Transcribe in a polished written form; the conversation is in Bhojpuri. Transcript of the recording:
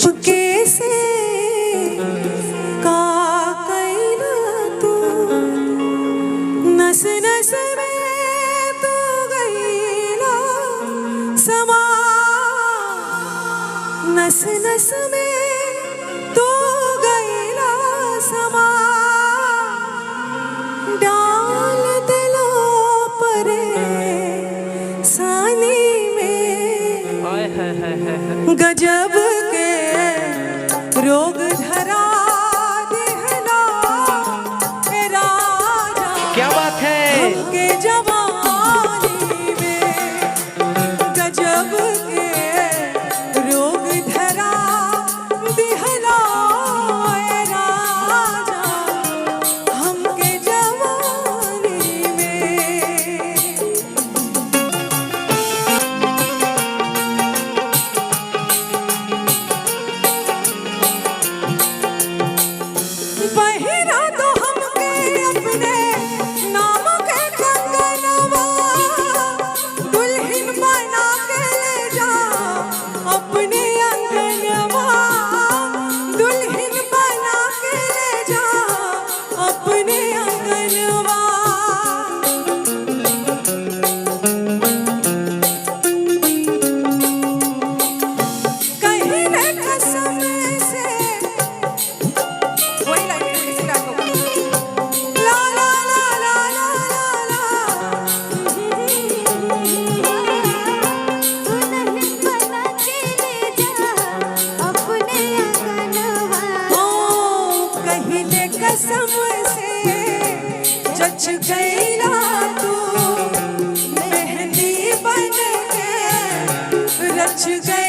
चुपके से का कैला तू नस नस में तू गईला समा नस नस में तू गईला समा डाल दिलो परे सानी में गजब के रोग धरा देहला ए राजा। क्या बात है हमके जवानी में गजब के रोग धरा देहला ए राजा। हमके जवानी में पहिरा तो हमके अपने नाम के कंगनवा दुल्हन बना के ले जा अपने अंगनवा। दुल्हन बना के ले जा अपने अंगनवा। कहीं न कसम से वही लाइन में किसी रात को ला ला ला ला ला ला ला। दुल्हन बना के ले जा अपने अंगनवा। ओ कहिले कसम से जच गईला तू मेहंदी बन के रच गई।